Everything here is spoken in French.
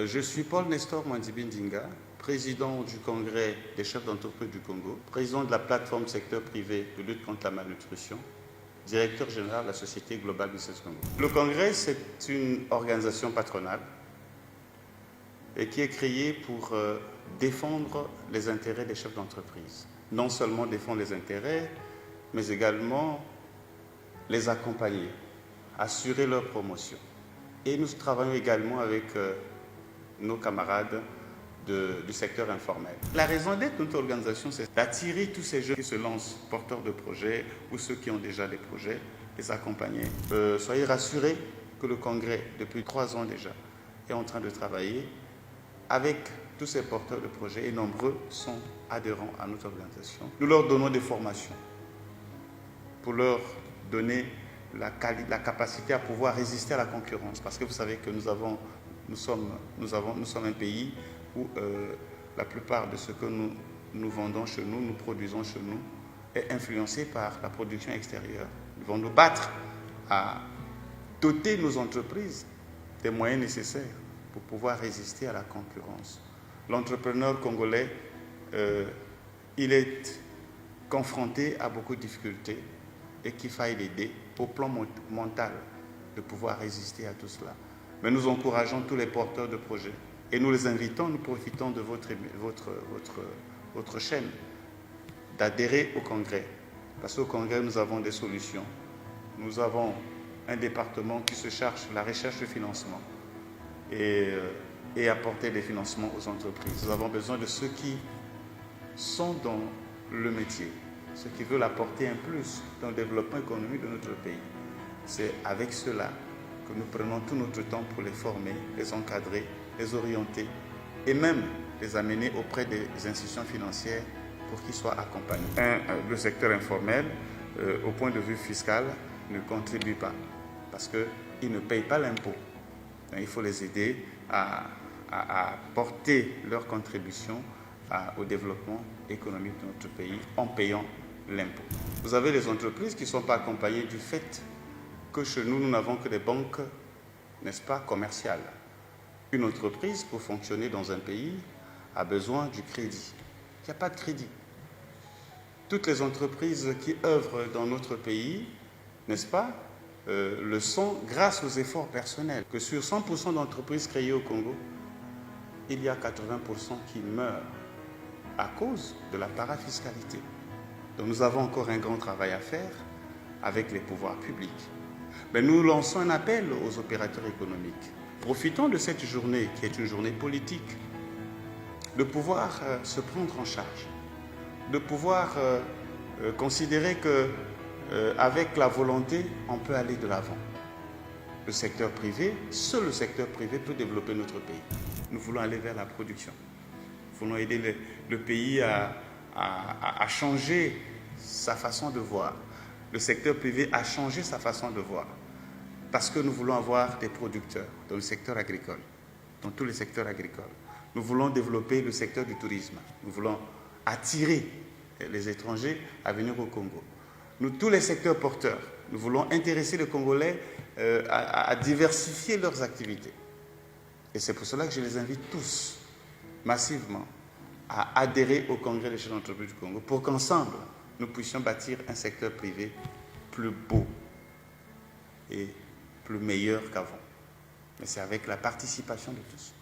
Je suis Paul Nestor Mwandibindinga, président du Congrès des chefs d'entreprise du Congo, président de la plateforme secteur privé de lutte contre la malnutrition, directeur général de la Société Global Business Congo. Le Congrès, c'est une organisation patronale et qui est créée pour défendre les intérêts des chefs d'entreprise. Non seulement défendre les intérêts, mais également les accompagner, assurer leur promotion. Et nous travaillons également avec nos camarades du secteur informel. La raison d'être de notre organisation, c'est d'attirer tous ces jeunes qui se lancent, porteurs de projets ou ceux qui ont déjà des projets, les accompagner. Soyez rassurés que le Congrès, depuis 3 ans déjà, est en train de travailler avec tous ces porteurs de projets et nombreux sont adhérents à notre organisation. Nous leur donnons des formations pour leur donner la capacité à pouvoir résister à la concurrence. Parce que vous savez que nous sommes un pays où la plupart de ce que nous vendons chez nous, nous produisons chez nous, est influencé par la production extérieure. Ils vont nous battre à doter nos entreprises des moyens nécessaires pour pouvoir résister à la concurrence. L'entrepreneur congolais, il est confronté à beaucoup de difficultés et qu'il faille l'aider au plan mental de pouvoir résister à tout cela. Mais nous encourageons tous les porteurs de projets et nous les invitons, nous profitons de votre chaîne d'adhérer au Congrès. Parce qu'au Congrès, nous avons des solutions. Nous avons un département qui se charge de la recherche de financement et apporter des financements aux entreprises. Nous avons besoin de ceux qui sont dans le métier, ceux qui veulent apporter un plus dans le développement économique de notre pays. C'est avec cela que nous prenons tout notre temps pour les former, les encadrer, les orienter et même les amener auprès des institutions financières pour qu'ils soient accompagnés. Le secteur informel, au point de vue fiscal, ne contribue pas parce qu'ils ne payent pas l'impôt. Il faut les aider à porter leur contribution au développement économique de notre pays en payant l'impôt. Vous avez les entreprises qui ne sont pas accompagnées du fait que chez nous, nous n'avons que des banques, n'est-ce pas, commerciales. Une entreprise, pour fonctionner dans un pays, a besoin du crédit. Il n'y a pas de crédit. Toutes les entreprises qui œuvrent dans notre pays, n'est-ce pas, le sont grâce aux efforts personnels. Que sur 100% d'entreprises créées au Congo, il y a 80% qui meurent à cause de la parafiscalité. Donc nous avons encore un grand travail à faire avec les pouvoirs publics. Mais nous lançons un appel aux opérateurs économiques. Profitons de cette journée qui est une journée politique, de pouvoir se prendre en charge, de pouvoir considérer que avec la volonté, on peut aller de l'avant. Le secteur privé, seul le secteur privé peut développer notre pays. Nous voulons aller vers la production. Nous voulons aider le pays à changer sa façon de voir. Le secteur privé a changé sa façon de voir. Parce que nous voulons avoir des producteurs dans le secteur agricole, dans tous les secteurs agricoles. Nous voulons développer le secteur du tourisme. Nous voulons attirer les étrangers à venir au Congo. Nous, tous les secteurs porteurs, nous voulons intéresser les Congolais à diversifier leurs activités. Et c'est pour cela que je les invite tous, massivement, à adhérer au Congrès des chefs d'entreprise du Congo pour qu'ensemble, nous puissions bâtir un secteur privé plus beau et plus meilleur qu'avant. Mais c'est avec la participation de tous.